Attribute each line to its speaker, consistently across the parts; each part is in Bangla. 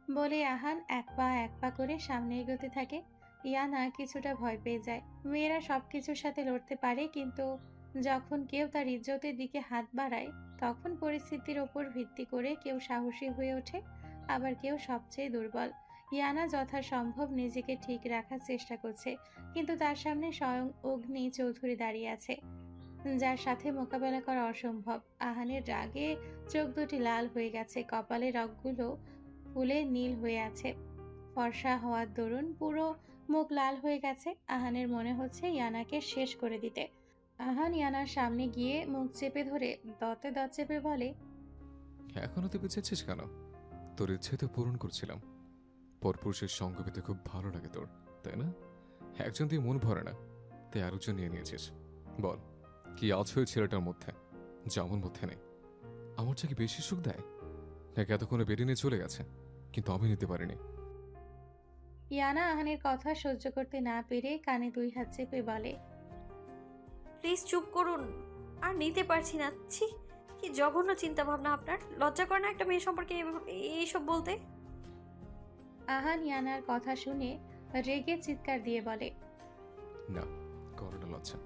Speaker 1: বলে আহান এক পা করে সামনে এগোতে থাকে। ইয়ানা কিছুটা ভয় পেয়ে যায়। মেয়েরা সবকিছুর সাথে লড়তে পারে, কিন্তু যখন কেউ তার ইজ্জতের দিকে হাত বাড়ায়, তখন পরিস্থিতির ওপর ভিত্তি করে কেউ সাহসী হয়ে ওঠে, আবার কেউ সবচেয়ে দুর্বল। ইয়ানা যথাসম্ভব নিজেকে ঠিক রাখার চেষ্টা করছে, কিন্তু তার সামনে স্বয়ং অগ্নি চৌধুরী দাঁড়িয়ে আছে, যার সাথে মোকাবেলা করা অসম্ভব। আহানের রাগে চোখ দুটি লাল হয়ে গেছে, কপালে রগগুলো ফুলে নীল হয়ে আছে। ফর্সা হওয়ার দরুন পুরো মুখ লাল হয়ে গেছে। আহানের মনে হচ্ছে ইয়ানাকে শেষ করে দিতে। আহান ইয়ানার সামনে গিয়ে মুখ চেপে ধরে দতে দত চেপে বলে,
Speaker 2: এখনো তুই পেঁচেছিস কেন? তোর ইচ্ছে তো পূরণ করছিলাম। পরপুরুষের সঙ্গ পেতে খুব ভালো লাগে তোর, তাই না? একজন তুই মন ভরে না, তাই আরেকজন নিয়ে নিয়েছিস। বল, কি আছে ওই ছেলেটার মধ্যে যা আমার মধ্যে নেই? আমার থেকে বেশি সুখ দেয় নাকি এতক্ষণে বেরিয়ে নিয়ে চলে গেছে, কিন্তু আমি নিতে পারিনি?
Speaker 1: ইয়ানা আহানের কথা সহ্য করতে না পেরে কানে দুই হাত চেপে বলে,
Speaker 3: প্লিজ চুপ করুন, আর নিতে পারছি না। ছি, কি জঘন্য চিন্তা ভাবনা আপনার! লজ্জা করে না একটা মেয়ে সম্পর্কে এইসব বলতে?
Speaker 1: আহান ইয়ানার কথা শুনে রেগে চিৎকার দিয়ে বলে,
Speaker 2: না, করো না লজ্জা।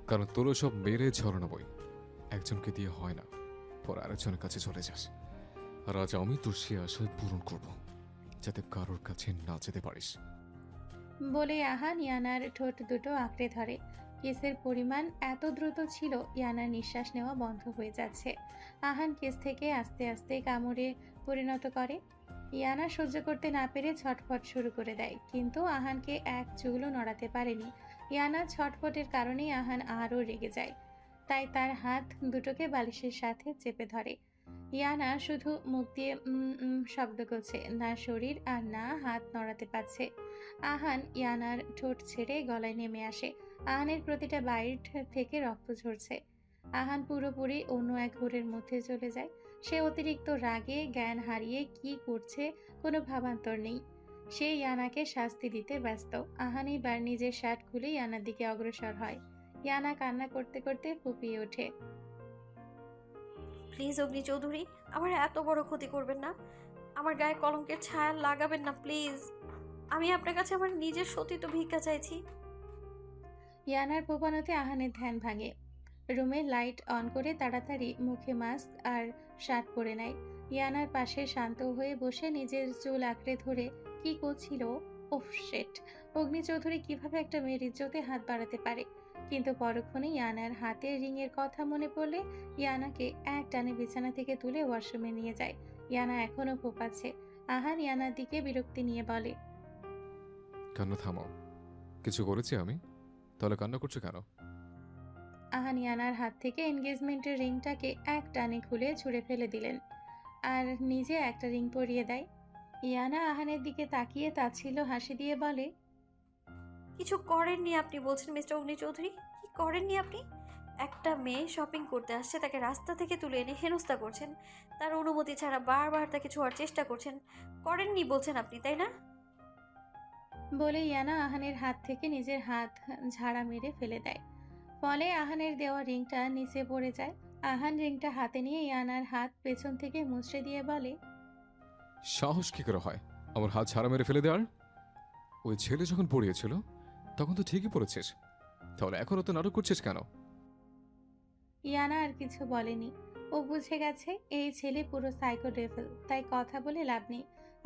Speaker 2: কারণ তোরও সব মেরে ঝরনা বই একজনকে দিয়ে হয় না, পর আরেকজনের কাছে চলে যাস। আর আজ আমি তোর সে আশায় পূরণ করব, যাতে কারোর কাছে না যেতে পারিস।
Speaker 1: বলে আহান ইয়ানার ঠোঁট দুটো আঁকড়ে ধরে। কেসের পরিমাণ এত দ্রুত ছিল, ইয়ানার নিঃশ্বাস নেওয়া বন্ধ হয়ে যাচ্ছে। আহান কেস থেকে আস্তে আস্তে কামড়ে পরিণত করে। ইয়ানা সহ্য করতে না পেরে ছটফট শুরু করে দেয়, কিন্তু আহানকে এক চুলও নড়াতে পারেনি। ইয়ানার ছটফটের কারণেই আহান আরও রেগে যায়, তাই তার হাত দুটোকে বালিশের সাথে চেপে ধরে। ইয়ানা শুধু মুখ দিয়ে শব্দ করছে, না শরীর আর না হাত নড়াতে পারছে। আহান ইয়ানার ঠোঁট ছেড়ে গলায় নেমে আসে। আহানের প্রতিটা বাইট থেকে রক্ত ঝরছে। আহান পুরোপুরি অন্য এক ঘোরের মধ্যে চলে যায়। সে অতিরিক্ত রাগে জ্ঞান হারিয়ে কি করছে কোনো ভাবান্তর নেই। সে ইয়ানাকে শাস্তি দিতে ব্যস্ত। আহান এবার নিজের শার্ট খুলে ইয়ানার দিকে অগ্রসর হয়। ইয়ানা কান্না করতে করতে ফুপিয়ে ওঠে।
Speaker 3: প্লিজ অগ্নি চৌধুরী, আমার এত বড় ক্ষতি করবেন না। আমার গায়ে কলঙ্কের ছায়া লাগাবেন না প্লিজ। আমি আপনার কাছে আমার নিজের সতীত্ব ভিক্ষা চাইছি।
Speaker 1: ইয়ানার প্রবণতে আহানের ধ্যান ভাঙে। রুমে লাইট অন করে তাড়াতাড়ি মুখে মাস্ক আর শার্ট পরে নেয়। ইয়ানার পাশে শান্ত হয়ে বসে নিজের চুল আঁকড়ে ধরে কি করছিল। ওফ শেট, অগ্নি চৌধুরী কিভাবে একটা মেয়ের ইজ্জতে হাত বাড়াতে পারে? কিন্তু পরক্ষণে ইয়ানার হাতের রিং এর কথা মনে পড়লে ইয়ানাকে এক টানে বিছানা থেকে তুলে ওয়াশরুমে নিয়ে যায়। ইয়ানা এখনো ফোপাচ্ছে। আহান ইয়ানার দিকে বিরক্তি নিয়ে বলে,
Speaker 2: কান্না থামাও। কিছু করেছি আমি? তাহলে কান্না করছো কেন?
Speaker 1: আহান ইয়ানার হাত থেকে এনগেজমেন্টের রিংটাকে এক টানে খুলে ছুঁড়ে ফেলে দিলেন, আর নিজে একটা রিং পরিয়ে দেয়। ইয়ানা আহানের দিকে তাকিয়ে তাচ্ছিল্য হাসি দিয়ে বলে,
Speaker 3: কিছু করেননি আপনি বলছেন মিস্টার অগ্নি চৌধুরী? কি করেননি আপনি? একটা মেয়ে শপিং করতে আসছে, তাকে রাস্তা থেকে তুলে এনে হেনস্থা করছেন, তার অনুমতি ছাড়া বারবার তাকে ছোঁয়ার চেষ্টা করছেন। করেননি বলছেন আপনি, তাই না?
Speaker 1: বলে ইয়ানা আহানের হাত থেকে নিজের হাত ঝাড়া মেরে ফেলে দেয়। ফলে আহানের দেওয়া রিংটা নিচে পড়ে যায়। আহান রিংটা হাতে নিয়ে ইয়ানার হাত পেছন থেকে মুচড়ে দিয়ে বলে,
Speaker 2: সাহস কি করে হয় আমার হাত ছাড়া মেরে ফেলে দেওয়ার? ওই ছেলে যখন পড়িয়েছিল তখন তো ঠিকই পড়েছিস, তাহলে এখনো তো নাটক করছিস কেন?
Speaker 1: ইয়ানা আর কিছু বলেনি। ও বুঝে গেছে এই ছেলে পুরো সাইকো ডেভিল, তাই কথা বলে লাভ নেই।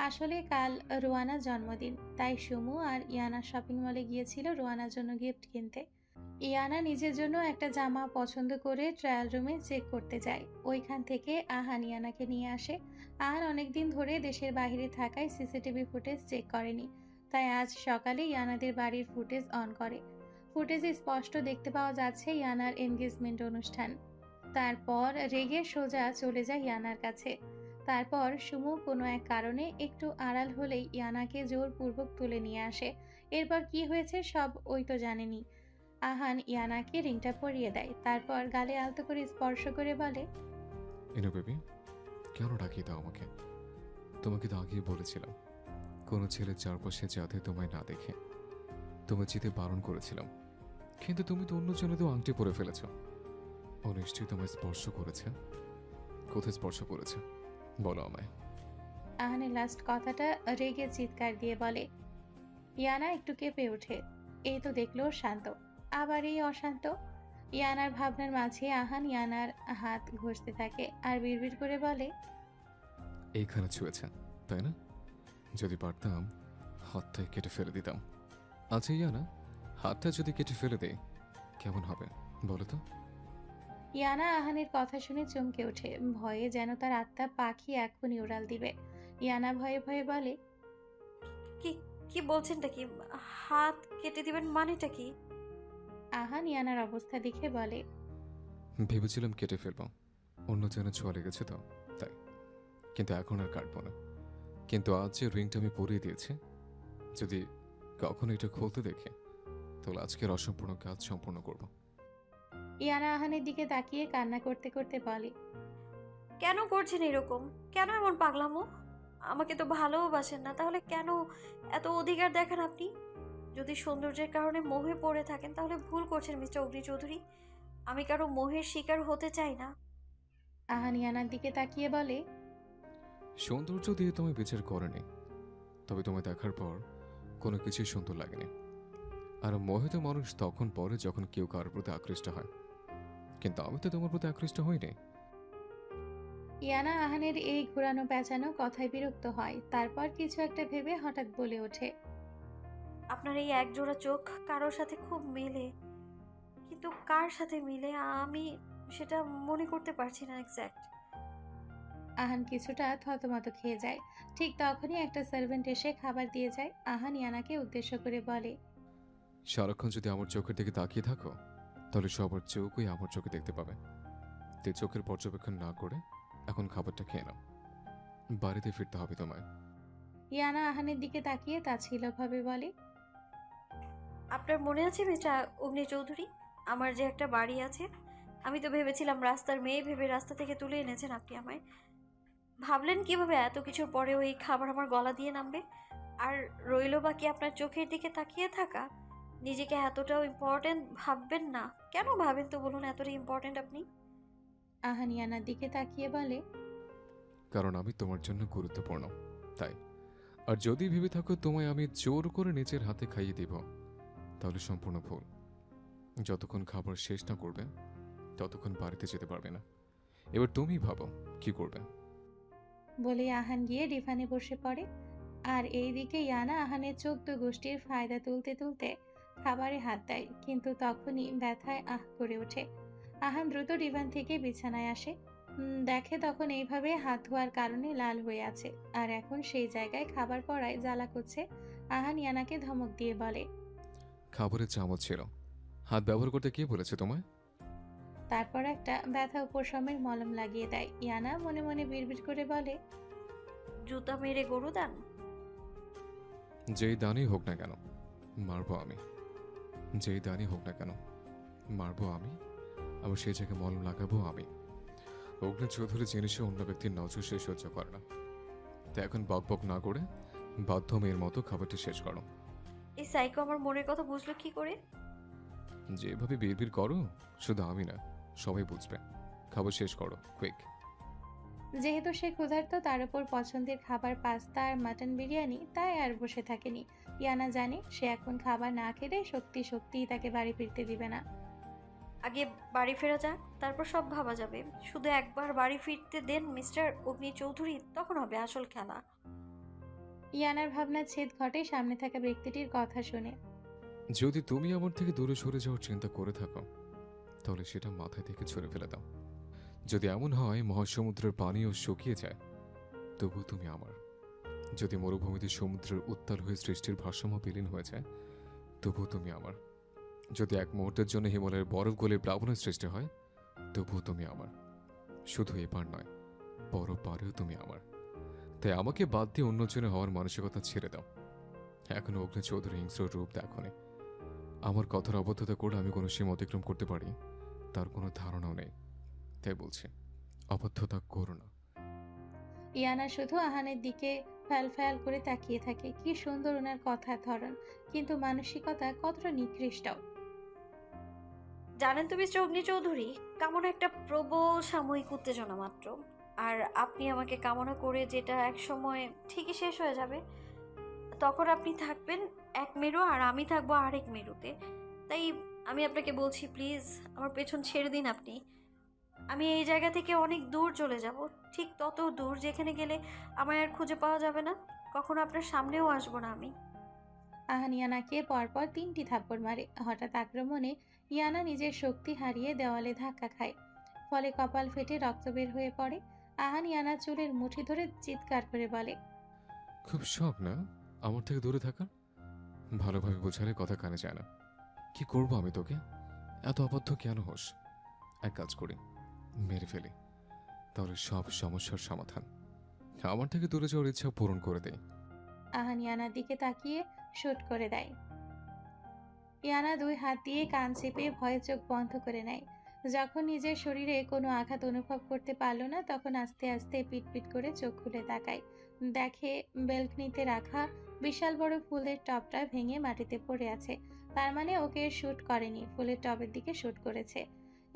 Speaker 1: আসলে কাল রোয়ানার জন্মদিন, তাই সুমু আর ইয়ানা শপিং মলে গিয়েছিল রোয়ানার জন্য গিফট কিনতে। ইয়ানা নিজের জন্য একটা জামা পছন্দ করে ট্রায়াল রুমে চেক করতে যায়। ওইখান থেকে আহান ইয়ানাকে নিয়ে আসে। আহান অনেকদিন ধরে দেশের বাইরে থাকায় সিসিটিভি ফুটেজ চেক করেনি, তাই আজ সকালে ইয়ানাদের বাড়ির ফুটেজ অন করে। ফুটেজে স্পষ্ট দেখতে পাওয়া যাচ্ছে ইয়ানার এনগেজমেন্ট অনুষ্ঠান। তারপর রেগে সোজা চলে যায় ইয়ানার কাছে। তারপর সুমু কোনো এক কারণে একটু আড়াল হলেই ইয়ানাকে জোরপূর্বক তুলে নিয়ে আসে। এরপর কি হয়েছে সব ওই তো জানেনি। আহান ইয়ানাকে রিংটা পরিয়ে দেয়, তারপর গালে আলতো করে স্পর্শ করে বলে,
Speaker 2: এনো বেবি, কেন ডাকিয়ে দাও আমাকে? তোমাকে তো আগেই বলেছিলাম কোনো ছেলের চারপাশে যাতে তোমায় না দেখে। তোমায় যেতে বারণ করেছিলাম, কিন্তু তুমি তো অন্য জনে তো আংটি পরে ফেলেছ। ও নিশ্চয়ই তোমায় স্পর্শ করেছে। কোথায় স্পর্শ করেছে বলো আমায়।
Speaker 1: আহানের লাস্ট কথাটা রেগে চিৎকার দিয়ে বলে। ইয়ানা একটু কেঁপে ওঠে। এই তো দেখলো শান্ত, আবার এই অশান্ত। ইয়ানার ভাবনার মাঝে আহান ইয়ানার হাত ঘষতে থাকে আর বিড়বিড় করে বলে,
Speaker 2: এইখানে ছুঁয়েছে, তাই না? যদি পারতাম হাতটাই কেটে ফেলে দিতাম। আচ্ছা ইয়ানা, হাতটা যদি কেটে ফেলে দেয় কেমন হবে বলো তো?
Speaker 1: ইয়ানা আহানের কথা শুনে চমকে ওঠে, ভয়ে যেন তার আত্মা পাখি এখনই উড়াল দিবে। ইয়ানা ভয়ে ভয়ে বলে,
Speaker 3: কি কি বলছেনটা কি? হাত কেটে দিবেন মানেটা কি?
Speaker 1: আহান ইয়ানার অবস্থা দেখে বলে,
Speaker 2: ভেবেছিলাম কেটে ফেলবো, অন্য যেন ছোঁয়া লেগেছে তো তাই, কিন্তু এখন আর কাটবো না। কিন্তু আজ যে রিংটা আমি পরিয়ে দিয়েছি, যদি কখনো এটা খুলতে দেখে তাহলে আজকের অসম্পূর্ণ কাজ সম্পূর্ণ করব।
Speaker 1: ইয়ানা আহানের দিকে তাকিয়ে কান্না করতে করতে বলে,
Speaker 3: কেন করছেন এরকম? কেন এমন পাগলামো? আমাকে তো ভালোবাসেন না, তাহলে কেন এত অধিকার দেখান আপনি? যদি সৌন্দর্যের কারণে মোহে পড়ে থাকেন তাহলে ভুল করছেন মিস্টার অগ্নি চৌধুরী। আমি কারো মোহের শিকার হতে চাই না।
Speaker 1: আহান ইয়ানার দিকে তাকিয়ে বলে,
Speaker 2: সৌন্দর্য দিয়ে তোমায় বিচার করেনি, তবে তোমায় দেখার পর কোনো কিছুই সুন্দর লাগেনি। আর মোহিত মানুষ তখন পরে যখন কেউ কারোর প্রতি আকৃষ্ট হয়, কিন্তু আমি তো তোমার প্রতি আকৃষ্ট হইনি।
Speaker 1: ইয়ানা আহানের এই ঘোরানো পেঁচানো কথায় বিরক্ত হয়, তারপর কিছু একটা ভেবে হঠাৎ বলে ওঠে,
Speaker 3: আপনার এই একজোড়া চোখ কারোর সাথে খুব মেলে, কিন্তু কার সাথে মিলে আমি সেটা মনে করতে পারছি না এক্স্যাক্ট।
Speaker 1: আহান কিছুটা থতমত খেয়ে যায়। ঠিক তখনই একটা সার্ভেন্ট এসে খাবার দিয়ে যায়। আহান ইয়ানাকে উদ্দেশ্য করে বলে,
Speaker 2: সারাক্ষণ যদি আমার চোখের দিকে তাকিয়ে থাকো তাহলে সবার চোখই আমার চোখে দেখতে পাবে। তে চোখের পর্যবেক্ষণ না করে এখন খাবারটা খেয়ে নাও, বাড়িতে ফিরতে হবে তোমায়।
Speaker 1: ইয়ানা আহানের দিকে তাকিয়ে তাচ্ছিল্যভাবে বলে,
Speaker 3: আপনার মনে আছে মিস্টার অগ্নি চৌধুরী, আমার যে একটা বাড়ি আছে? আমি তো ভেবেছিলাম রাস্তার মেয়ে ভেবে রাস্তা থেকে তুলে এনেছেন আপনি আমায়। ভাবলেন কিভাবে এত কিছুর পরেও এই খাবার আমার গলা দিয়ে নামবে? আর রইলো বাকি আপনার চোখের দিকে তাকিয়ে থাকা। নিজেকে এতটাও ইম্পর্টেন্ট ভাববেন না। কেন ভাবেন তো বলুন এতটা ইম্পর্টেন্ট আপনি?
Speaker 1: আহান ইয়ানার দিকে তাকিয়ে বলে,
Speaker 2: কারণ আমি তোমার জন্য গুরুত্বপূর্ণ তাই। আর যদি ভেবে থাকো তোমায় আমি জোর করে নিজের হাতে খাইয়ে দিব তাহলে সম্পূর্ণ ভুল। যতক্ষণ খাবার শেষ না করবে ততক্ষণ বাড়িতে যেতে পারবে না। এবার তুমি ভাবো কি করবে।
Speaker 1: বলে আহান গিয়ে ডিভানে বসে পড়ে। আর এইদিকে ইয়ানা আহানের 14 গোষ্ঠীর ফায়দা তুলতে তুলতে খাবারে হাত দেয়, কিন্তু তখনই ব্যথায় আহ করে ওঠে। আহান দ্রুত ডিভান থেকে বিছানায় আসে। দেখে তখন এইভাবে হাত ধোয়ার কারণে লাল হয়ে আছে, আর এখন সেই জায়গায় খাবার পড়ায় জ্বালা করছে। আহান ইয়ানাকে ধমক দিয়ে বলে,
Speaker 2: খাবারের চামচ ছিল, হাত ব্যবহার করতে কে বলেছে তোমায়?
Speaker 1: তারপর একটা ব্যথা উপশমের মলম লাগিয়ে দেয়। ইয়ানা মনে মনে বিড়বিড় করে বলে,
Speaker 3: জুতা মেরে গরু দান?
Speaker 2: যেই দানই হোক না কেন মারবো আমি, যেই দানই হোক না কেন মারবো আমি, আবার সেই জায়গায় মলম লাগাবো আমি। অগ্নি চৌধুরী জিনিসে অন্য ব্যক্তির নজর সে সহ্য করে না, তো এখন বক বক না করে বাধ্য মেয়ের মতো খাবারটি শেষ করো।
Speaker 3: এই সাইকো আমার মনের কথা বুঝলো কি করে?
Speaker 2: যেভাবে বিড়বিড় করো শুধু আমি না সবাই বুঝবে। খাবার শেষ করো কুইক।
Speaker 1: যেহেতু সে ক্ষুধার্ত, তার উপর পছন্দের খাবার পাস্তা আর মাটন বিরিয়ানি, তাই আর বসে থাকেনি। ইয়ানা জানে সে এখন খাবার না খেলে সত্যিই তাকে বাড়ি ফিরতে দিবে না।
Speaker 3: আগে বাড়ি ফেরা যাক, তারপর সব ভাবা যাবে। শুধু একবার বাড়ি ফিরতে দেন মিস্টার অগ্নি চৌধুরী, তখন হবে আসল খেলা।
Speaker 1: ইয়ানার ভাবনা ছেদ ঘটে সামনে থাকা ব্যক্তিটির কথা শুনে।
Speaker 2: যদি তুমি আমার থেকে দূরে সরে যাওয়ার চিন্তা করে থাকো তাহলে সেটা মাথায় থেকে ছুঁড়ে ফেলে দাও। যদি এমন হয় মহাসমুদ্রের পানিও শুকিয়ে যায় তবু তুমি আমার। যদি মরুভূমিতে সমুদ্রের উত্তাল হয়ে সৃষ্টির ভারসাম্য বিলীন হয়ে যায় তবুও তুমি আমার। যদি এক মুহূর্তের জন্য হিমালয়ের বরফ গলে প্লাবনের সৃষ্টি হয় তবুও তুমি আমার। শুধু এবার নয় পরপারেও তুমি আমার। তাই আমাকে বাদ দিয়ে অন্যজনে হওয়ার মানসিকতা ছেড়ে দাও। এখনো অগ্নি চৌধুরী হিংস্র রূপ দেখনি। আমার কথার অবদ্ধতা করে আমি কোনো সীমা অতিক্রম করতে পারি তার কোনো ধারণাও নেই। তাই বলছি অবদ্ধতা করো না।
Speaker 1: ইয়ানা শুধু আহানের দিকে ফ্যাল করে তাকিয়ে থাকে। কি সুন্দর ওনার কথার ধরন, কিন্তু মানসিকতা কতটা নিকৃষ্ট।
Speaker 3: জানেন তো মিস্টার অগ্নি চৌধুরী, কেমন একটা প্রবল সাময়িক উত্তেজনা মাত্র। আর আপনি আমাকে কামনা করে যেটা এক সময় ঠিকই শেষ হয়ে যাবে। তখন আপনি থাকবেন এক মেরু আর আমি থাকবো আরেক মেরুতে। তাই আমি আপনাকে বলছি, প্লিজ আমার পেছন ছেড়ে দিন আপনি। আমি এই জায়গা থেকে অনেক দূর চলে যাব, ঠিক তত দূর যেখানে গেলে আমায় আর খুঁজে পাওয়া যাবে না, কখনো আপনার সামনেও আসবো না আমি।
Speaker 1: আহান ইয়ানাকে পরপর 3টি থাপ্পড় মারে। হঠাৎ আক্রমণে ইয়ানা নিজের শক্তি হারিয়ে দেওয়ালে ধাক্কা খায়, ফলে কপাল ফেটে রক্ত বের হয়ে পড়ে। আহান ইয়ানার চুলের মুঠি ধরে চিৎকার করে বলে,
Speaker 2: খুব শখ না আমার থেকে দূরে থাকার? ভালোভাবে বোঝালে কথা কানে যায় না। কি করব আমি তোকে? এত অবাধ্য কেন হোস? এক কাজ করি, মেরে ফেলি, তাহলে সব সমস্যার সমাধান। আমার থেকে দূরে যাওয়ার ইচ্ছা পূরণ করে দেয়।
Speaker 1: আহান ইয়ানার দিকে তাকিয়ে শুট করে দেয়। ইয়ানা 2 হাত দিয়ে কান চেপে ভয়ে চোখ বন্ধ করে নেয়। যখন নিজের শরীরে কোনো আঘাত অনুভব করতে পারল না, তখন আস্তে আস্তে পিটপিট করে চোখ খুলে তাকায়। দেখে বেলকনিতে রাখা বিশাল বড় ফুলের টবটা ভেঙে মাটিতে পড়ে আছে। তার মানে ওকে শুট করেনি, ফুলের টবের দিকে শুট করেছে।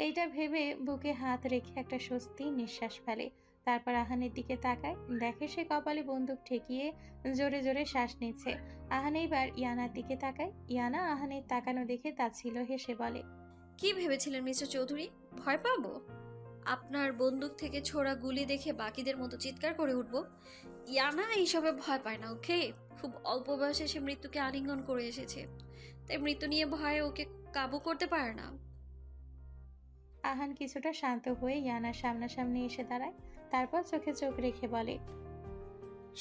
Speaker 1: এইটা ভেবে বুকে হাত রেখে একটা স্বস্তির নিঃশ্বাস ফেলে। তারপর আহানের দিকে তাকায়, দেখে সে কপালে বন্দুক ঠেকিয়ে জোরে জোরে শ্বাস নিচ্ছে। আহান এইবার ইয়ানার দিকে তাকায়। ইয়ানা আহানের তাকানো দেখে তাচ্ছিল্য হেসে বলে,
Speaker 3: কি ভেবেছিলেন মিস্টার চৌধুরী, ভয় পাবো? আপনার বন্দুক থেকে ছোড়া গুলি দেখে বাকিদের মতো চিৎকার করে উঠব? ইয়ানা এইসবে ভয় পায় না, ওকে? খুব অল্প বয়সে সে মৃত্যুকে আলিঙ্গন করে এসেছে, তাই মৃত্যু নিয়ে ভয়ে ওকে কাবু করতে পারে না।
Speaker 1: আহান কিছুটা শান্ত হয়ে ইয়ানার সামনাসামনি এসে দাঁড়ায়। তারপর চোখে চোখ রেখে বলে,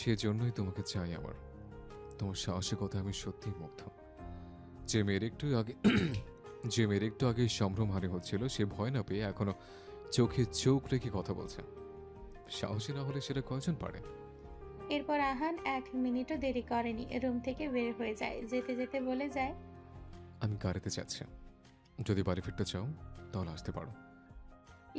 Speaker 2: সেজন্যই তোমাকে চাই আমার। তোমার সাহসিকতা আমি সত্যিই মুগ্ধ। যে মেয়ের একটু আগে যে মেয়ের একটু আগে সম্ভ্রমহানি হচ্ছিল, সে ভয় না পেয়ে এখনো চোখে চোখ রেখে কথা বলছে। সাহসী না হলে সেটা কয়জন পারে?
Speaker 1: এরপর আহান 1 মিনিটও দেরি করেনি, রুম থেকে বের হয়ে যায়। যেতে যেতে বলে যায়,
Speaker 2: আমি গাড়িতে যাচ্ছি, যদি বাড়ি ফিরতে চাও তাহলে আসতে পারো।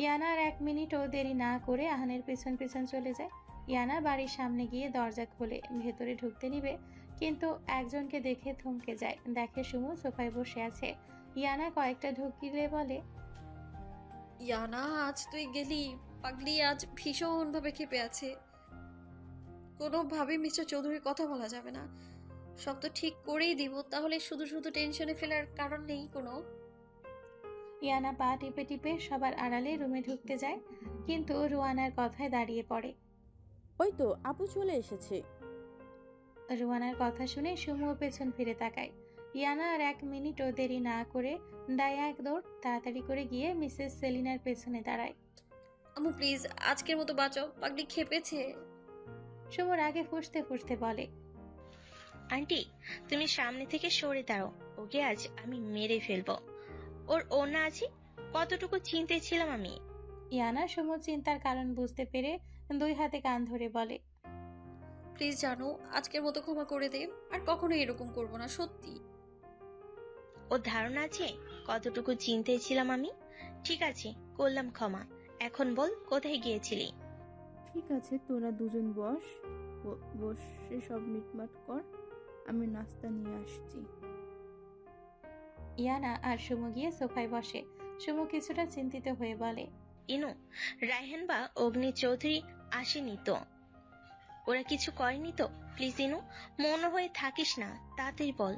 Speaker 1: ইয়ানা আর 1 মিনিটও দেরি না করে আহানের পেছন পেছন চলে যায়। ইয়ানা বাড়ির সামনে গিয়ে দরজা খুলে ভেতরে ঢুকতে নিবে, কিন্তু একজনকে দেখে থমকে যায়। দেখে সুমু সোফায় বসে আছে। ইয়ানা কয়েকটা ঢোক গিলে বলে,
Speaker 3: ইয়ানা, আজ তুই গেলি? পাগলি আজ ভীষণভাবে ক্ষেপে আছে। কোনোভাবেই মিস্টার চৌধুরীর কথা বলা যাবে না। সব তো ঠিক করেই দিব, তাহলে শুধু শুধু টেনশনে ফেলার কারণ নেই কোনো।
Speaker 1: ইয়ানা পা টিপে টিপে সবার আড়ালে রুমে ঢুকতে যায়, কিন্তু রুয়ানার কথায় দাঁড়িয়ে পড়ে।
Speaker 4: ওই তো আপু চলে এসেছে।
Speaker 1: রুয়ানার কথা শুনে সুমুও পেছন ফিরে তাকায়। ইয়ানা আর 1 মিনিটও দেরি না করে ডায়া এক দৌড় তাড়াতাড়ি করে গিয়ে মিসেস সেলিনার পেছনে দাঁড়ায়।
Speaker 3: আমু প্লিজ, আজকের মতো বাঁচাও, পাগলি ক্ষেপেছে।
Speaker 1: সুমুর আগে ফুঁসতে ফুঁসতে বলে,
Speaker 5: আন্টি, তুমি সামনে থেকে সরে দাঁড়াও, ওকে আজ আমি মেরে ফেলবো। ওর ওড়না আছে, কতটুকু চিনতে ছিলাম আমি।
Speaker 1: ইয়ানা সুমুর চিন্তার কারণ বুঝতে পেরে 2 হাতে কান ধরে বলে,
Speaker 3: প্লিজ জানো, আজকের মতো ক্ষমা করে দে, আর কখনো এরকম করব না, সত্যি।
Speaker 5: ওর ধারণা আছে কতটুকু চিনতে ছিলাম আমি। ঠিক আছে, করলাম ক্ষমা। এখন বল, কোথায় গিয়েছিলি?
Speaker 4: ঠিক আছে, তোরা দুজন বস, বসে সব মিটমাট কর, আমি নাস্তা নিয়ে আসছি।
Speaker 1: ইয়ানা আর সুমু গিয়ে সোফায় বসে। সুমু কিছুটা চিন্তিত হয়ে বলে,
Speaker 5: ইনু, রায়হান বা অগ্নি চৌধুরী আসেনি তো? ওরা কিছু করেনি তো? প্লিজ ইনু, মন হয়ে থাকিস না, তাড়াতাড়ি বল।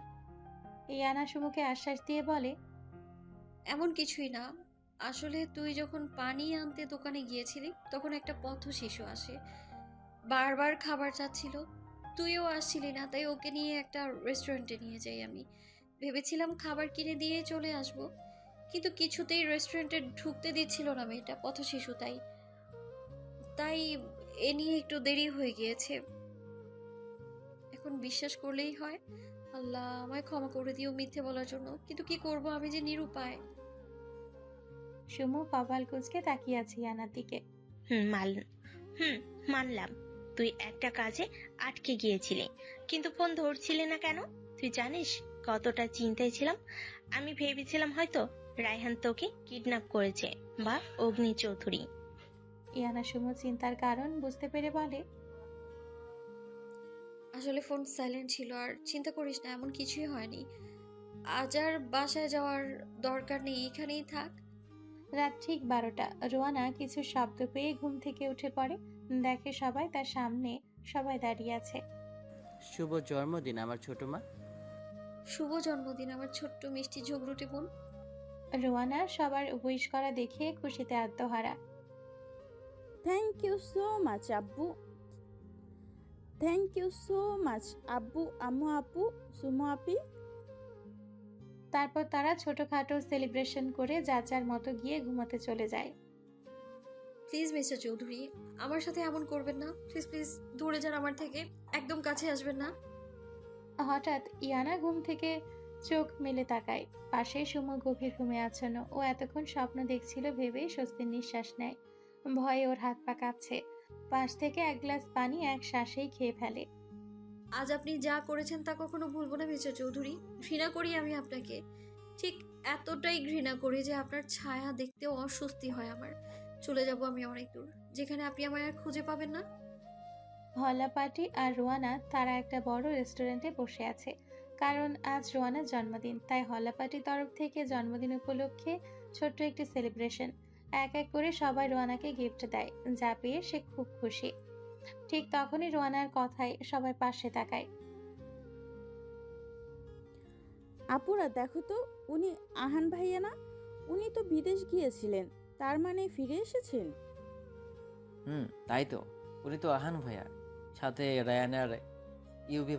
Speaker 1: ইয়ানা সুমুকে আশ্বাস দিয়ে বলে,
Speaker 3: এমন কিছুই না। আসলে তুই যখন পানি আনতে দোকানে গিয়েছিলি, তখন একটা পথ শিশু আসে, বারবার খাবার চাচ্ছিল। তুইও আসছিলি না, তাই ওকে নিয়ে একটা রেস্টুরেন্টে নিয়ে যাই আমি। ভেবেছিলাম খাবার কিনে দিয়ে চলে আসব, কিন্তু কিছুতেই রেস্টুরেন্টে ঢুকতে দিচ্ছিল না মেয়েটা, পথ শিশু। তাই তাই এ নিয়ে একটু দেরি হয়ে গিয়েছে। এখন বিশ্বাস করলেই হয়। আল্লাহ আমায় ক্ষমা করে দিও মিথ্যে বলার জন্য, কিন্তু কি করব, আমি যে নিরুপায়।
Speaker 1: সুমু কপাল কুঁচকে তাকিয়ে আছে ইয়ানার দিকে।
Speaker 5: হুম, মানলাম তুই একটা কাজে আটকে গিয়েছিলি, কিন্তু ফোন ধরছিলি না কেন? তুই জানিস কতটা চিন্তায় ছিলাম। আমি ভেবেছিলাম হয়তো রায়হান তোকে কিডন্যাপ করেছে, বা অগ্নি চৌধুরী।
Speaker 1: ইয়ানা সুমু চিন্তার কারণ বুঝতে পেরে বলে,
Speaker 3: আসলে ফোন সাইলেন্ট ছিল। আর চিন্তা করিস না, এমন কিছুই হয়নি। আজ আর বাসায় যাওয়ার দরকার নেই, এখানেই থাক।
Speaker 1: রাত ঠিক 12টা। রোয়ানা কিছু শব্দ পেয়ে ঘুম থেকে উঠে পড়ে। দেখে সবাই তার সামনে, সবাই দাঁড়িয়ে আছে।
Speaker 6: শুভ জন্মদিন আমার ছোট মা।
Speaker 3: শুভ জন্মদিন আমার ছোট্ট মিষ্টি ঝগড়ুটে বোন।
Speaker 1: রোয়ানা সবার উইশ করা দেখে খুশিতে আত্মহারা।
Speaker 4: থ্যাংক ইউ সো মাচ আব্বু, থ্যাংক ইউ সো মাচ আব্বু, আম্মু, আপু, সুমো আপি।
Speaker 1: তারপর তারা ছোটখাটো সেলিব্রেশন করে যার যার মতো গিয়ে ঘুমাতে চলে যায়।
Speaker 3: প্লিজ মিস্টার চৌধুরী, আমার সাথে এমন করবেন না। প্লিজ প্লিজ দূরে যান আমার থেকে, একদম কাছে আসবেন না।
Speaker 1: হঠাৎ ইয়ানা ঘুম থেকে চোখ মেলে তাকায়। পাশে সুমো গভীর ঘুমে আচ্ছন্ন। ও এতক্ষণ স্বপ্ন দেখছিল ভেবেই স্বস্তির নিঃশ্বাস নেয়। ভয়ে ওর হাত পা কাঁপছে। পাশ থেকে এক গ্লাস পানি এক শ্বাসেই খেয়ে ফেলে।
Speaker 3: আজ আপনি যা করেছেন তা কখনো ভুলবো না মিস্টার চৌধুরী। ঘৃণা করি আমি আপনাকে, ঠিক এতটাই ঘৃণা করি যে আপনার ছায়া দেখতেও অস্বস্তি হয় আমার। চলে যাব আমি অনেক দূর, যেখানে আপনি আমায় আর খুঁজে পাবেন না।
Speaker 1: হলাপাটি আর রোয়ানা তারা একটা বড় রেস্টুরেন্টে বসে আছে। কারণ আজ রোয়ানার জন্মদিন, তাই হলাপাটির তরফ থেকে জন্মদিন উপলক্ষে ছোট্ট একটি সেলিব্রেশন। এক এক করে সবাই রোয়ানাকে গিফট দেয়, যা পেয়ে সে খুব খুশি। ঠিক তখনই রোয়ানার কথায় সবাই পাশে তাকায়।
Speaker 4: আপুরা দেখো তো, উনি আহান ভাইয়া না? উনি তো বিদেশ গিয়েছিলেন, তার মানে ফিরে এসেছেন।
Speaker 6: তাই তো, উনি তো আহান ভাইয়া, সাথে রায়ানার ইউভি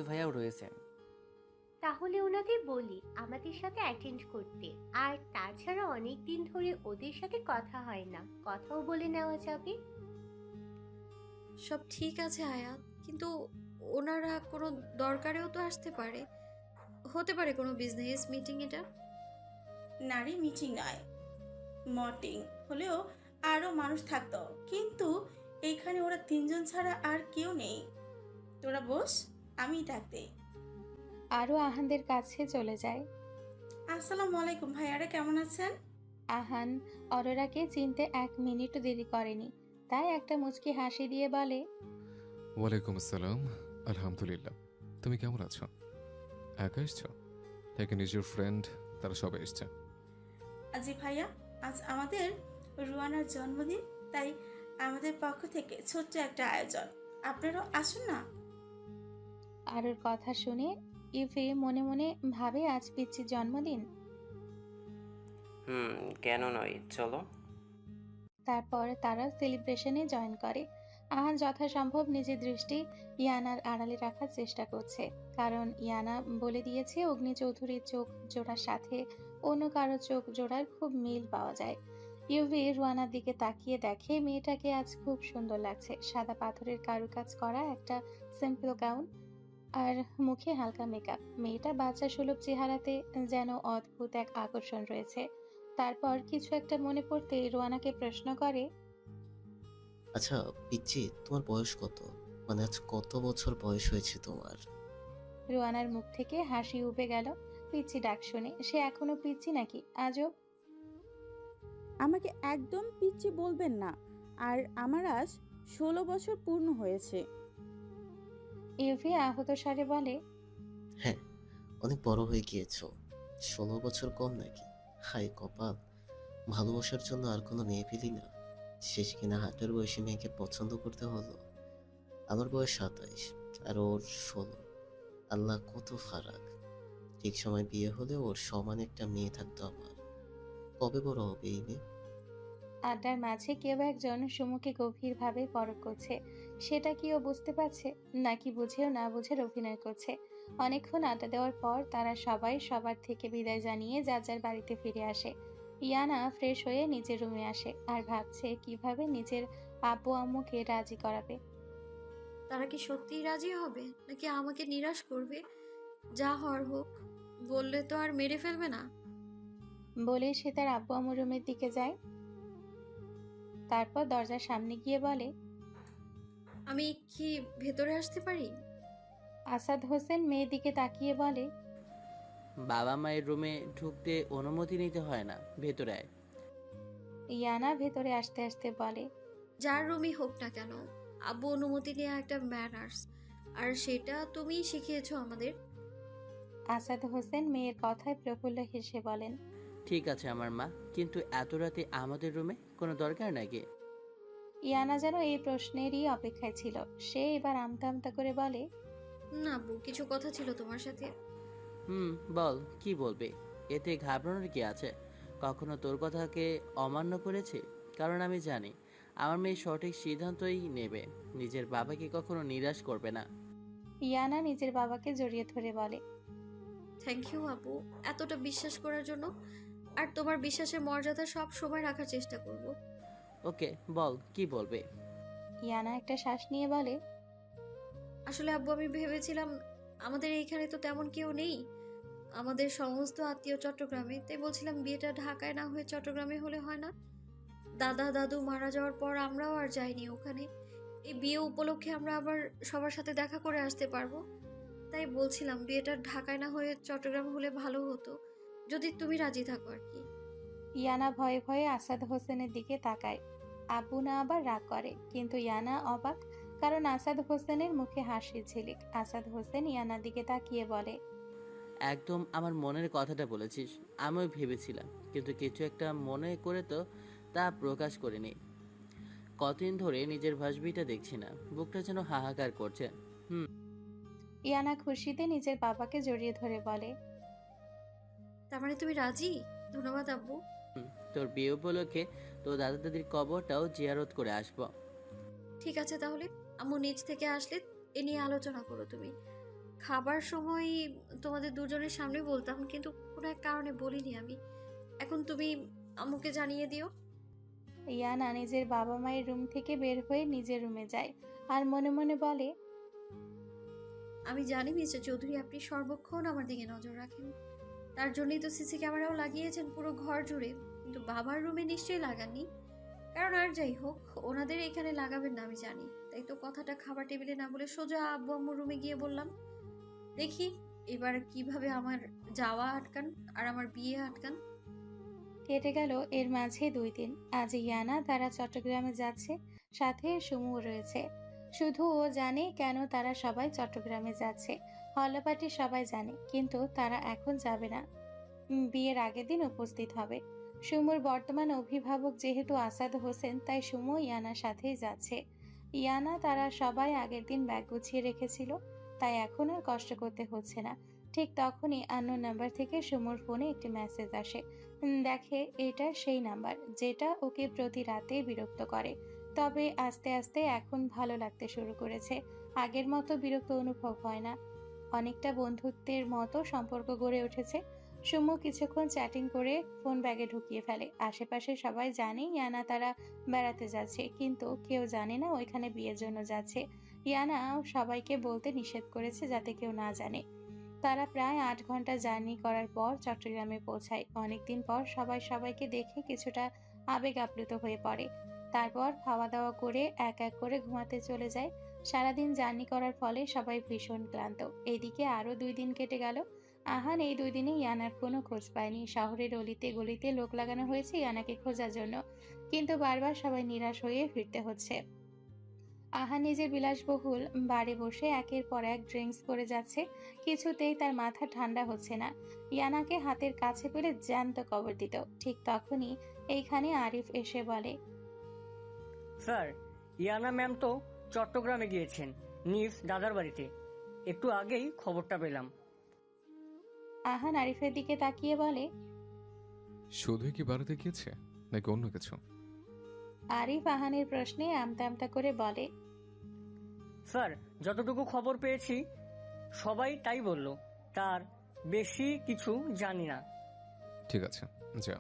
Speaker 6: ভাইয়াও রয়েছেন।
Speaker 7: তাহলে ওনাদের বলি আমাদের সাথে অ্যাটেন্ড করতে। আর তাছাড়া অনেক দিন ধরে ওদের সাথে কথা হয় না, কথাও বলে নেওয়া যাবে।
Speaker 3: সব ঠিক আছে আয়াত, কিন্তু ওনারা কোনো দরকারেও তো আসতে পারে। হতে পারে কোনো বিজনেস মিটিং। এটা
Speaker 8: নারী মিটিং নয়, মটিং হলেও আরও মানুষ থাকতো, কিন্তু এইখানে ওরা তিনজন ছাড়া আর কেউ নেই। তোরা বস, আমি ডাকতে।
Speaker 1: আরও আহানদের কাছে চলে যায়।
Speaker 8: আসসালামু আলাইকুম ভাইয়ারা, কেমন আছেন?
Speaker 1: আহান অরোরাকে চিনতে 1 মিনিটও দেরি করেনি, তাই একটা মুচকি হাসি দিয়ে বলে,
Speaker 2: ওয়ালাইকুম আসসালাম। আলহামদুলিল্লাহ। তুমি কেমন আছো? একা এসছো? থেকে নিজের ফ্রেন্ড তারা সবাই এসছে?
Speaker 8: আজি ভাইয়া, আজ আমাদের রুয়ানার জন্মদিন, তাই আমাদের পক্ষ থেকে ছোট্ট একটা আয়োজন। আপনারাও আসুন না।
Speaker 1: আরোর কথা শুনে ইভি মনে মনে ভাবে আজ পিচ্চির জন্মদিন।
Speaker 9: কেন নয়, চলো।
Speaker 1: তারপর তারা সেলিব্রেশনে জয়েন করে। আহান যথাসম্ভব নিজের দৃষ্টি ইয়ানার আড়ালে রাখার চেষ্টা করছে, কারণ ইয়ানা বলে দিয়েছে অগ্নি চৌধুরীর চোখ জোড়ার সাথে অন্য কারো চোখ জোড়ার খুব মিল পাওয়া যায়। ইউভি রুয়ানার দিকে তাকিয়ে দেখে মেয়েটাকে আজ খুব সুন্দর লাগছে। সাদা পাথরের কারুকাজ করা একটা সিম্পল গাউন আর মুখে হালকা মেকআপ। মেয়েটা বাচ্চা সুলভ চেহারাতে যেন অদ্ভুত এক আকর্ষণ রয়েছে। তারপর কিছু একটা মনে পড়তেই রোয়ানাকে প্রশ্ন করে,
Speaker 10: আচ্ছা পিচ্চি, তোমার বয়স কত? মানে আজ কত বছর বয়স হয়েছে তোমার?
Speaker 1: রোয়ানার মুখ থেকে হাসি উবে গেল পিচ্চি ডাক শুনে। সে এখনো পিচ্চি নাকি? আজব।
Speaker 4: আমাকে একদম পিচ্চি বলবেন না, আর আমার আজ 16 বছর পূর্ণ হয়েছে।
Speaker 1: ইউভি আহত স্বরে বলে,
Speaker 10: হ্যাঁ, অনেক বড় হয়ে গিয়েছো। 16 বছর কম নাকি? হাই কপাল, ভালোবাসার জন্য আর কোনো মেয়ে পেলি না? শেষ কিনা হাটের বয়সী মেয়েকে পছন্দ করতে হলো। আমার বয়স 27 আর ওর 16। আল্লাহ, কত ফারাক! ঠিক সময় বিয়ে হলে ওর সমান একটা মেয়ে থাকতো আমার। কবে বড় হবে এই মেয়ে?
Speaker 1: আড্ডার মাঝে কেউ একজন সুমুকে গভীরভাবে পরখ করছে। সেটা কি ও বুঝতে পারছে, নাকি বুঝেও না বুঝের অভিনয় করছে? অনেকক্ষণ আড্ডা দেওয়ার পর তারা সবাই সবার থেকে বিদায় জানিয়ে যার যার বাড়িতে ফিরে আসে। ইয়ানা ফ্রেশ হয়ে নিজের রুমে আসে আর ভাবছে কিভাবে নিজের আব্বু আম্মুকে রাজি করাবে।
Speaker 3: তারা কি সত্যিই রাজি হবে, নাকি আমাকে নিরাশ করবে? যা হওয়ার হোক, বললে তো আর মেরে ফেলবে না।
Speaker 1: বলে সে তার আব্বু আম্মুর রুমের দিকে যায়। তারপর দরজার সামনে গিয়ে বলে,
Speaker 3: আমি কি ভেতরে আসতে পারি?
Speaker 1: আসাদ হোসেন মেয়ের দিকে তাকিয়ে বলে,
Speaker 6: বাবা মায়ের রুমে ঢুকতে অনুমতি নিতে হয় না, ভেতরে আয়।
Speaker 1: ইয়ানা ভেতরে আসতে আসতে বলে,
Speaker 3: যার রুমই হোক না কেন, আব্বু অনুমতি নেওয়া একটা ম্যানার্স, আর সেটা তুমিই শিখিয়েছো আমাদের।
Speaker 1: আসাদ হোসেন মেয়ের কথায় প্রফুল্ল হেসে বলেন,
Speaker 6: ঠিক আছে আমার মা, কিন্তু এত রাতে আমাদের রুমে কোনো দরকার নাকি?
Speaker 1: ইয়ানা যেন এই প্রশ্নেরই অপেক্ষায় ছিল। সে এবার আমতা আমতা করে বলে,
Speaker 3: না আব্বু, কিছু কথা ছিল তোমার সাথে।
Speaker 6: বল, কি বলবে? এতে ঘাবড়ানোর কি আছে? কখনো তোর কথাকে অমান্য করেছে? কারণ আমি জানি আমার মেয়ে সঠিক সিদ্ধান্তই নেবে, নিজের বাবাকে কখনো নিরাশ করবে না।
Speaker 1: ইয়ানা নিজের বাবাকে জড়িয়ে ধরে বলে,
Speaker 3: থ্যাংক ইউ আব্বু, এতটা বিশ্বাস করার জন্য। আর তোমার বিশ্বাসের মর্যাদা সব সময় রাখার চেষ্টা করব।
Speaker 6: ওকে, বল কি বলবে?
Speaker 1: ইয়ানা একটা শ্বাস নিয়ে বলে,
Speaker 3: আসলে আব্বু, আমি ভেবেছিলাম আমাদের এইখানে তো তেমন কেউ নেই, আমাদের সমস্ত আত্মীয় চট্টগ্রামে, তাই বলছিলাম বিয়েটা ঢাকায় না হয়ে চট্টগ্রামে হলে হয় না? দাদা দাদু মারা যাওয়ার পর আমরাও আর যাইনি ওখানে। এই বিয়ে উপলক্ষে আমরা আবার সবার সাথে দেখা করে আসতে পারবো। তাই বলছিলাম বিয়েটা ঢাকায় না হয়ে চট্টগ্রাম হলে ভালো হতো, যদি তুমি রাজি থাকো আর কি।
Speaker 1: ইয়ানা ভয়ে ভয়ে আসাদ হোসেনের দিকে তাকায়। আব্বু না আবার রাগ করে, কিন্তু ইয়ানা অবাক, কারণ আসাদ হোসেনের মুখে হাসির ঝিলিক। আসাদ হোসেন ইয়ানার দিকে তাকিয়ে বলে,
Speaker 6: একদম আমার মনের কথাটা বলেছিস। আমিও ভেবেছিলাম, কিন্তু কিছু একটা মনে করে তো তা প্রকাশ করিনি। কতদিন ধরে নিজের ভাসবিটা দেখছি না, বুকটা যেন হাহাকার করছে।
Speaker 1: ইয়ানা খুশিতে নিজের বাবাকে জড়িয়ে ধরে বলে,
Speaker 3: তার মানে তুমি রাজি? ধন্যবাদ আব্বু।
Speaker 6: তোর বিয়ে উপলক্ষে তোর দাদা দাদির কবরটাও জিয়ারত করে আসবো।
Speaker 3: ঠিক আছে তাহলে, আম্মু নিজ থেকে আসলে এ নিয়ে আলোচনা করো তুমি। খাবার সময় তোমাদের দুজনের সামনে বলতাম, কিন্তু কোনো এক কারণে বলিনি আমি। এখন তুমি আম্মুকে জানিয়ে দিও।
Speaker 1: ইয়ানা নিজের বাবা মায়ের রুম থেকে বের হয়ে নিজের রুমে যায় আর মনে মনে বলে,
Speaker 3: আমি জানি মিস্টার চৌধুরী আপনি সর্বক্ষণ আমার দিকে নজর রাখেন, তার জন্যই তো সিসি ক্যামেরাও লাগিয়েছেন পুরো ঘর জুড়ে, কিন্তু বাবার রুমে নিশ্চয়ই লাগাননি। কারণ আর যাই হোক, ওনাদের এখানে লাগাবেন না আমি জানি, তাই তো কথাটা খাবার টেবিলে না বলে সোজা আব্বু আম্মুর রুমে গিয়ে বললাম। দেখি এবার কিভাবে আমার যাওয়া আটকান আর আমার বিয়ে আটকান।
Speaker 1: কেটে গেল এর মাঝে 2 দিন। আজ ইয়ানা তারা চট্টগ্রামে যাচ্ছে, সাথে সুমুও রয়েছে। শুধু ও জানে কেন তারা সবাই চট্টগ্রামে যাচ্ছে। হল্লাপাটি সবাই জানে, কিন্তু তারা এখন যাবে না। বিয়ের আগের দিন উপস্থিত হবে। সুমুর বর্তমান অভিভাবক যেহেতু আসাদ হোসেন, তাই সুমু ইয়ানার সাথেই যাচ্ছে। ইয়ানা তারা সবাই আগের দিন ব্যাগ গুছিয়ে রেখেছিল, তাই এখন আর কষ্ট করতে হচ্ছে না। ঠিক তখনই আননোন নাম্বার থেকে সুমুর ফোনে একটি মেসেজ আসে। দেখে এটা সেই নাম্বার যেটা ওকে প্রতি রাতে বিরক্ত করে। তবে আস্তে আস্তে এখন ভালো লাগতে শুরু করেছে। আগের মতো বিরক্ত অনুভব হয় না, অনেকটা বন্ধুত্বের মতো সম্পর্ক গড়ে উঠেছে। সুমু কিছুক্ষণ চ্যাটিং করে ফোন ব্যাগে ঢুকিয়ে ফেলে। আশেপাশে সবাই জানে ইয়ানা তারা বেড়াতে যাচ্ছে, কিন্তু কেউ জানে না ওইখানে বিয়ের জন্য যাচ্ছে। ইয়ানা সবাইকে বলতে নিষেধ করেছে যাতে কেউ না জানে। তারা প্রায় 8 ঘন্টা জার্নি করার পর চট্টগ্রামে পৌঁছায়। অনেকদিন পর সবাই সবাইকে দেখে কিছুটা আবেগ আপ্লুত হয়ে পড়ে। তারপর খাওয়া দাওয়া করে এক এক করে ঘুমাতে চলে যায়। সারাদিন জার্নি করার ফলে সবাই ভীষণ ক্লান্ত। এদিকে আরো 2 দিন কেটে গেল। আহান এই 2 দিনে ইয়ানার কোনো খোঁজ পায়নি। শহরের অলিতে গলিতে লোক লাগানো হয়েছে ইয়ানাকে খোঁজার জন্য, কিন্তু বারবার সবাই নিরাশ হয়ে ফিরতে হচ্ছে। আহান নিজের বিলাসবহুল বাড়ি বসে একের পর এক ড্রিঙ্কস করে যাচ্ছে, কিছুতেই তার মাথা ঠান্ডা হচ্ছে না। ইয়ানাকে হাতের কাছে পেলে জ্যান্ত কবর দিত। ঠিক তখনই এইখানে আরিফ এসে বলে,
Speaker 9: স্যার, ইয়ানা ম্যাম তো চট্টগ্রামে গিয়েছেন নিজ দাদার বাড়িতে, একটু আগেই খবরটা পেলাম।
Speaker 1: আহান আরিফের দিকে তাকিয়ে বলে,
Speaker 2: শুধুই কি বাড়িতে গিয়েছে নাকি অন্য কিছু?
Speaker 1: আরিফ আহানের প্রশ্নে আমতা আমতা করে বলে,
Speaker 9: স্যার, যতটুকু খবর পেয়েছি সবাই তাই বলল, তার বেশি কিছু জানি না।
Speaker 2: ঠিক আছে, যা।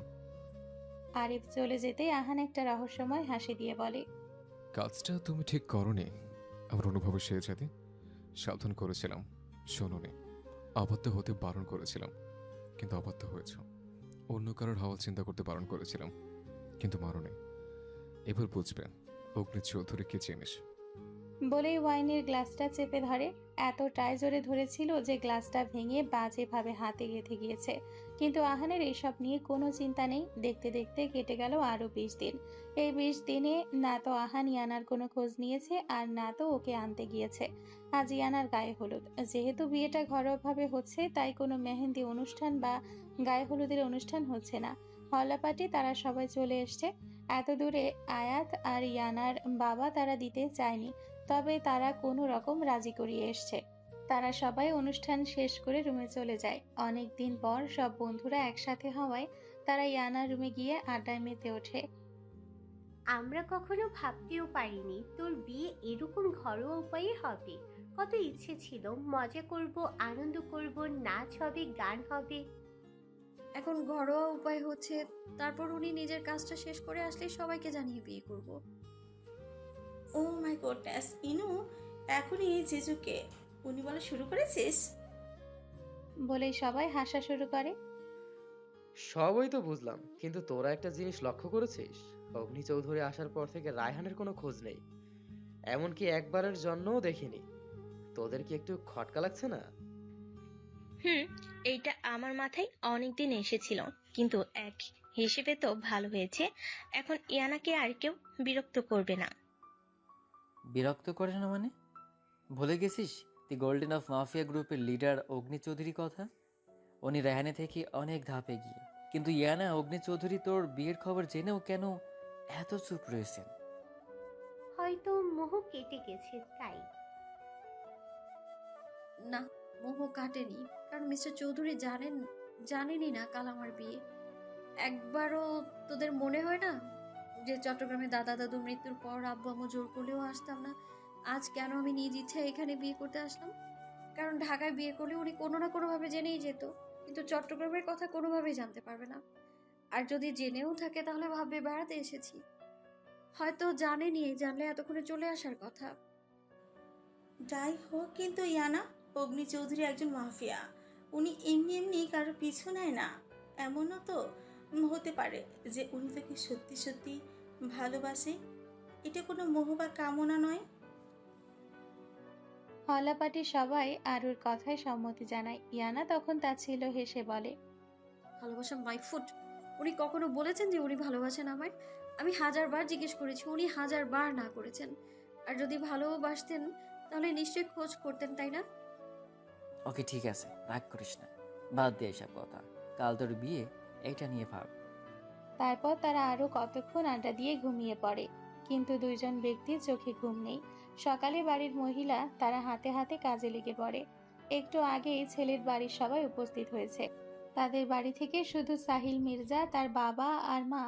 Speaker 1: আরিফ চলে যেতে আহান একটা রহস্যময় হাসি দিয়ে বলে,
Speaker 2: কাজটা তুমি ঠিক করনি। আমার অনুভবের সে জাতি সাবধান করেছিলাম, শোনোনি। অবাধ্য হতে বারণ করেছিলাম, কিন্তু অবাধ্য হয়েছ। অন্য কারোর হাওয়া চিন্তা করতে বারণ করেছিলাম, কিন্তু মারোনি। এবার বুঝবে অগ্নি চৌধুরী কি জিনিস।
Speaker 1: বলেই ওয়াইনের গ্লাসটা চেপে ধরে। এতটাই জোরে ধরেছিল যে গ্লাসটা ভেঙে বাজেভাবে হাতে গেঁথে গিয়েছে। কিন্তু আহানের এইসব নিয়ে কোনো চিন্তা নেই। দেখতে দেখতে কেটে গেল আরো 20 দিন। এই 20 দিনে না তো আহান ইয়ানার কোনো খোঁজ নিয়েছে আর না তো ওকে আনতে গিয়েছে। আজ ইয়ানার গায়ে হলুদ। যেহেতু বিয়েটা ঘরোয়াভাবে হচ্ছে তাই কোনো মেহেন্দি অনুষ্ঠান বা গায়ে হলুদের অনুষ্ঠান হচ্ছে না। হল্লাপাটি তারা সবাই চলে এসছে। এত দূরে আয়াত আর ইয়ানার বাবা তারা দিতে চায়নি, তবে তারা কোনো রকম রাজি করিয়ে এসছে। তারা সবাই অনুষ্ঠান শেষ করে রুমে চলে যায়। অনেক দিন পর সব বন্ধুরা একসাথে হওয়ায় তারা ইয়ানার রুমে গিয়ে আড্ডায় মেতে ওঠে।
Speaker 7: আমরা কখনো ভাবতেও পারিনি তোর বিয়ে এরকম ঘরোয়া উপায়ে হবে। কত ইচ্ছে ছিল, মজা করব, আনন্দ করব, নাচ হবে, গান হবে।
Speaker 3: এখন ঘরোয়া উপায় হচ্ছে, তারপর উনি নিজের কাজটা শেষ করে আসলে সবাইকে জানিয়ে বিয়ে করব।
Speaker 8: ও মাই গডনেস, ইনু এখনই জিজুকে উনি বলা শুরু করেছিস?
Speaker 1: বলেই সবাই হাসা শুরু করে।
Speaker 11: সবই তো বুঝলাম, কিন্তু তোরা একটা জিনিস লক্ষ্য করেছিস? অগ্নি চৌধুরী আসার পর থেকে রায়হানের কোনো খোঁজ নেই, এমনকি একবারের জন্যও দেখিনি। তোদের কি একটু খটকা লাগছে না?
Speaker 5: এইটা আমার মাথায় অনেকদিন এসেছিল, কিন্তু এক হিসেবে তো ভালো হয়েছে। এখন ইয়ানাকে আর কেউ বিরক্ত করবে না।
Speaker 12: বিরক্ত করে না মানে? ভুলে গেছিস দি গোল্ডেন অফ মাফিয়া গ্রুপের লিডার অগ্নি চৌধুরী কথা? উনি রেহানে থেকে অনেক ধাপে গিয়ে, কিন্তু ইয়ানা অগ্নি চৌধুরী তোর বিয়ের খবর জেনেও কেন এত চুপ রয়েছেন?
Speaker 7: হয়তো মোহ কেটে গেছে তাই।
Speaker 3: না, মোহ কাটেনি, কারণ মিস্টার চৌধুরী জানেনই না কাল আমার বিয়ে। একবারও তোদের মনে হয় না যে চট্টগ্রামে দাদা দাদুর মৃত্যুর পর আব্বু আম্মু জোর করলেও আসতাম না? আজ কেন আমি নিজ ইচ্ছায় এখানে বিয়ে করতে আসলাম? কারণ ঢাকায় বিয়ে করলে উনি কোনো না কোনোভাবে জেনেই যেত, কিন্তু চট্টগ্রামের কথা কোনোভাবেই জানতে পারবে না। আর যদি জেনেও থাকে তাহলে ভাববে বেড়াতে এসেছি। হয়তো জানেনি, জানলে এতক্ষণে চলে আসার কথা।
Speaker 8: যাই হোক, কিন্তু ইয়ানা, অগ্নি চৌধুরী একজন মাফিয়া। উনি এমনি এমনি কারো পিছু নেয় না। এমনও তো হতে পারে যে উনি তাকে সত্যি সত্যি ভালোবাসে। এটা কোনো মোহ বা কামনা নয়।
Speaker 1: হল্লাপাটি সবাই আরুর কথায় সম্মতি জানায়। ইয়ানা তখন তাচ্ছিল্য হেসে বলে,
Speaker 3: ভালোবাসা মাই ফুট। উনি কখনো বলেছেন যে উনি ভালোবাসেন আমায়? আমি 1000বার জিজ্ঞেস করেছি, উনি 1000বার না করেছেন। আর যদি ভালোবাসতেন তাহলে নিশ্চয়ই খোঁজ করতেন, তাই না?
Speaker 12: ওকে ঠিক আছে, রাগ করিস না, বাদ দে এসব কথা। কাল তোর বিয়ে, এইটা নিয়ে ভাব।
Speaker 1: তারপর তারা আরো কতক্ষণ আড্ডা দিয়ে ঘুমিয়ে পড়ে। কিন্তু দুইজন ব্যক্তির চোখে ঘুম নেই। সকালে বাড়ির মহিলা তারা হাতে হাতে কাজে লেগে পড়ে। একটু আগেই ছেলের বাড়ির সবাই উপস্থিত হয়েছে। তাদের বাড়ি থেকে শুধু সাহিল মির্জা, তার বাবা আর মা,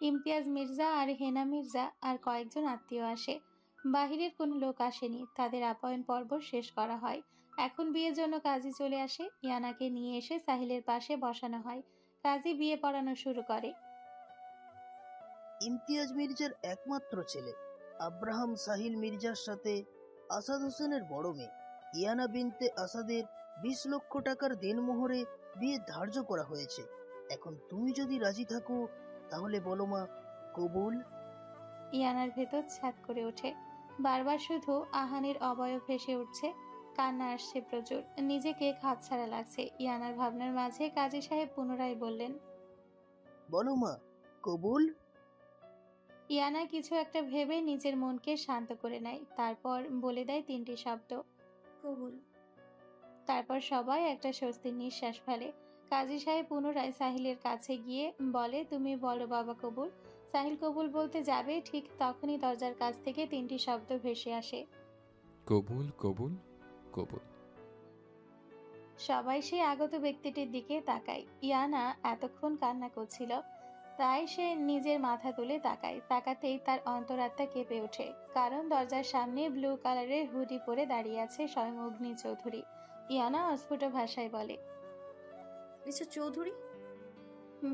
Speaker 1: ইমতিয়াজ মির্জা আর হেনা মির্জা আর কয়েকজন আত্মীয় আসে। বাহিরের কোনো লোক আসেনি। তাদের আপ্যায়ন পর্ব শেষ করা হয়। এখন বিয়ের জন্য কাজী চলে আসে। ইয়ানাকে নিয়ে এসে সাহিলের পাশে বসানো হয়। কাজী বিয়ে পড়ানো শুরু করে।
Speaker 13: ইমতিয়াজ মির্জার একমাত্র ছেলে আব্রাহাম সাহিল মির্জার সাথে আসাদ হোসেনের বড় মেয়ে ইয়ানা বিনতে আসাদের 20 লক্ষ টাকার দেনমোহরে বিয়ে ধার্য করা হয়েছে। এখন তুমি যদি রাজি থাকো তাহলে বলো মা, কবুল?
Speaker 1: ইয়ানার ভেতর ছাদ করে ওঠে। বারবার শুধু আহানের অবয়ব ভেসে উঠছে। কান্না আসছে প্রচুর। নিজেকে খাপছাড়া লাগছে। ইয়ানার ভাবনার মাঝে কাজী সাহেব পুনরায় বললেন,
Speaker 13: বলো মা, কবুল?
Speaker 1: ইয়ানা কিছু একটা ভেবে নিজের মনকে শান্ত করে নেয়। তারপর বলে দেয় 3টি শব্দ,
Speaker 3: কবুল।
Speaker 1: তারপর সবাই একটা স্বস্তির নিঃশ্বাস ফেলে। কাজী সাহেব পুনরায় সাহিলের কাছে গিয়ে বলে, তুমি বলো বাবা কবুল। সাহিল কবুল বলতে যাবে, ঠিক তখনই দরজার কাছ থেকে 3টি শব্দ ভেসে আসে,
Speaker 2: কবুল কবুল কবুল।
Speaker 1: সবাই সেই আগত ব্যক্তিটির দিকে তাকায়। ইয়ানা এতক্ষণ কান্না করছিল, তাই সে নিজের মাথা তুলে তাকায়। তাকাতেই তার অন্তরাত্মা কেঁপে ওঠে, কারণ দরজার সামনে ব্লু কালারের হুডি পরে দাঁড়িয়ে আছে স্বয়ং অগ্নি চৌধুরী। ইয়ানা অস্ফুট ভাষায় বলে,
Speaker 3: মিস্টার চৌধুরী।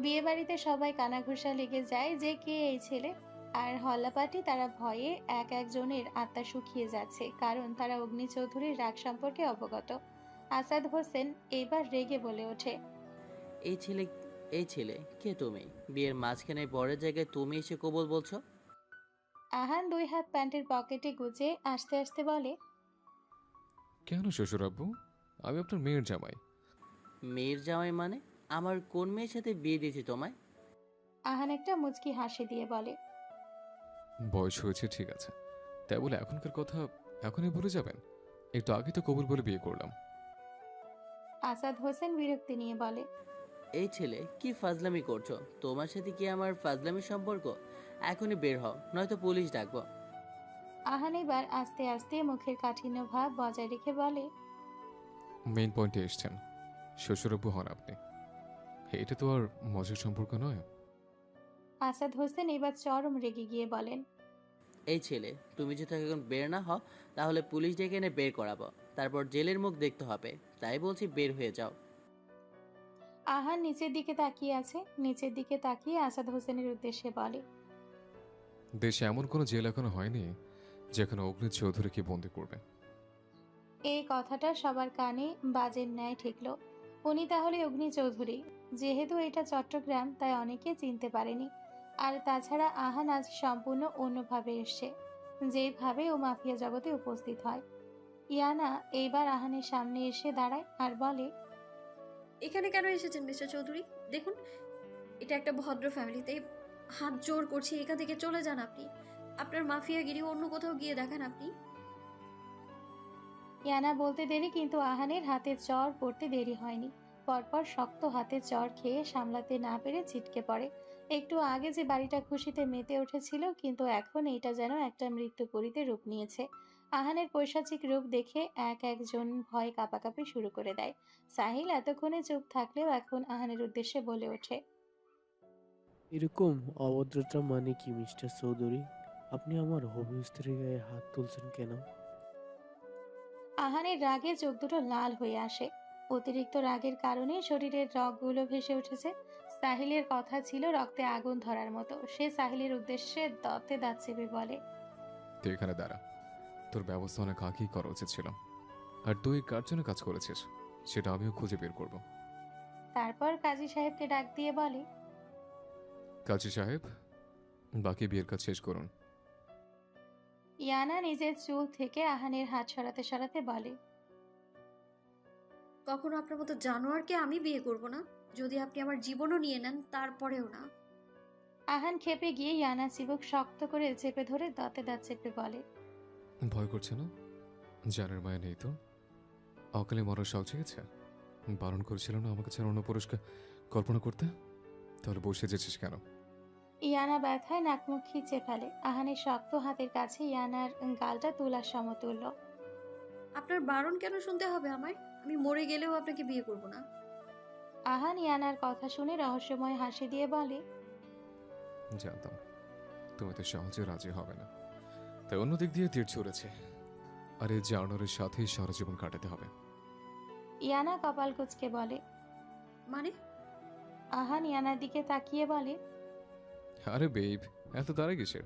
Speaker 1: বিয়ে বাড়িতে সবাই কানাঘুষা লেগে যায় যে কে এই ছেলে। আর হল্লাপাটি তারা ভয়ে এক একজনের আত্মা শুকিয়ে যাচ্ছে, কারণ তারা অগ্নি চৌধুরীর রাগ সম্পর্কে অবগত। আসাদ হোসেন এবার রেগে বলে ওঠে,
Speaker 6: এই ছেলে কে তুমি? বিয়ের মাঝখানে বড়ের জায়গায় তুমি এসে কবুল বলছো?
Speaker 1: আহান 2 হাত প্যান্টের পকেটে গুজে আস্তে আস্তে বলে,
Speaker 2: কেন শ্বশুর আব্বু? আমি আপনার মেয়ের জামাই।
Speaker 6: মেয়ের জামাই মানে? আমার কোন মেয়ের সাথে বিয়ে দিয়েছি তোমায়?
Speaker 1: আহান একটা মুচকি হাসি দিয়ে বলে,
Speaker 2: বয়স হয়েছে ঠিক আছে, তাই বলে এখনকার কথা এখনই ভুলে যাবেন? একটু আগে তো কবুল বলে বিয়ে করলাম।
Speaker 1: আসাদ হোসেন বিরক্তি নিয়ে বলে,
Speaker 6: এই ছেলে কি ফাজলামি করছো? তোমার সাথে কি আমার ফাজলামি সম্পর্ক? এখনই বের হও, নয়তো পুলিশ ডাকবো।
Speaker 1: আহান এবার আস্তে আস্তে মুখের কাঠিন্য ভাব বজায় রেখে বলে,
Speaker 2: মেইন পয়েন্টে এসছেন, শ্বশুরব্বু হন আপনি। এটা তো আর মজার সম্পর্ক নয়।
Speaker 1: আসাদ হোসেন এবার চরম রেগে গিয়ে বলেন,
Speaker 6: এই ছেলে, তুমি যদি এখন বের না হও তাহলে পুলিশ ডেকে এনে বের করাবো, তারপর জেলের মুখ দেখতে হবে। তাই বলছি বের হয়ে যাও।
Speaker 1: আহান নিচের দিকে তাকিয়ে আছে, নিচের দিকে তাকিয়ে আসাদ হোসেনের উদ্দেশ্যে বলে,
Speaker 2: দেশে এমন কোনো জেল এখনো হয়নি যেখানে অগ্নি চৌধুরীকে বন্দি করবে।
Speaker 1: এই কথাটা সবার কানে বাজের ন্যায় ঠেকল। উনি তাহলে অগ্নি চৌধুরী। যেহেতু এটা চট্টগ্রাম, তাই অনেকে চিনতে পারেনি। আর তাছাড়া আহান আজ সম্পূর্ণ অন্যভাবে এসছে, যেভাবে ও মাফিয়া জগতে উপস্থিত হয়। ইয়ানা এইবার আহানের সামনে এসে দাঁড়ায় আর বলে,
Speaker 3: এখানে কেন এসেছেন মিস্টার চৌধুরী? দেখুন, এটা একটা ভদ্র ফ্যামিলিতে। হাত জোর করছি, এখান থেকে চলে যান আপনি। আপনার মাফিয়াগিরি অন্য কোথাও গিয়ে দেখান আপনি।
Speaker 1: ইয়ানা বলতে দেরি, কিন্তু আহানের হাতে চর পড়তে দেরি হয়নি। পরপর শক্ত হাতে চর খেয়ে সামলাতে না পেরে ছিটকে পড়ে। একটু আগে যে বাড়িটা খুশিতে মেতে উঠেছিল, কিন্তু এখন এটা যেন একটা মৃত্যুপুরীতে রূপ নিয়েছে। আহানের পৈশাচিক রূপ দেখে একজন ভয় কাঁপাকাঁপি শুরু করে দেয়। সাহিল এতক্ষণে চুপ থাকলেও এখন আহানের উদ্দেশ্যে বলে ওঠে,
Speaker 14: এরকম অভদ্রতা মানে কি মিস্টার চৌধুরী? আপনি আমার হবু স্ত্রীর গায়ে হাত তুলছেন কেন?
Speaker 1: আহানের রাগে চোখ দুটো লাল হয়ে আসে। অতিরিক্ত রাগের কারণে শরীরের রগগুলো ভেসে উঠেছে। সাহিলের কথা ছিল রক্তে আগুন ধরার মতো। সে সাহিলের উদ্দেশ্যে দাঁতে দাঁত চেপে বলে,
Speaker 2: তুই এখানে দাঁড়া, তোর ব্যবস্থা অনেক আগেই করা উচিত ছিল। আর তুই কার জন্য কাজ করেছিস সেটা আমিও খুঁজে বের করব।
Speaker 1: তারপর কাজী সাহেবকে ডাক দিয়ে বলে,
Speaker 2: কাজী সাহেব, বাকি বিয়ের কাজ শেষ করুন।
Speaker 1: ইয়ানা নিজের চুল থেকে আহানের হাত সরাতে সরাতে বলে,
Speaker 3: কখনো আপনার মতো জানোয়ারকে আমি বিয়ে করব না। যদি আপনি আমার জীবনও নিয়ে নেন, তারপরেও না।
Speaker 1: আহান খেপে গিয়ে ইয়ানা চিবুক শক্ত করে চেপে ধরে দাঁতে দাঁত চেপে বলে,
Speaker 2: ভয় করছে না? জানের মায়া নেই তো? অকালে মরার শখ জেগেছে? বারণ করেছিল না আমাকে ছাড়া অন্য পুরুষকে কল্পনা করতে? তাহলে বসে যেছিস কেন?
Speaker 1: ইয়ানা ব্যথায় নাকমুখ খিচে ফেলে। আহানের শক্ত হাতের কাছে ইয়ানার গালটা তুলার সমতুল্য।
Speaker 3: আপনার বারণ কেন শুনতে হবে আমায়? আমি মরে গেলেও আপনাকে বিয়ে করব না।
Speaker 1: আহান ইয়ানার কথা শুনে রহস্যময় হাসি দিয়ে বলে,
Speaker 2: জানতাম তুমি তো সহজে রাজি হবে না, তাই অন্য দিক দিয়ে তীর ছুড়েছে। আর এই জার্নারের সাথেই সারা জীবন কাটাতে হবে।
Speaker 1: ইয়ানা কপাল কুঁচকে বলে,
Speaker 3: মানে?
Speaker 1: আহান ইয়ানার দিকে তাকিয়ে বলে,
Speaker 2: আরে বেব, এত তারা কিসের?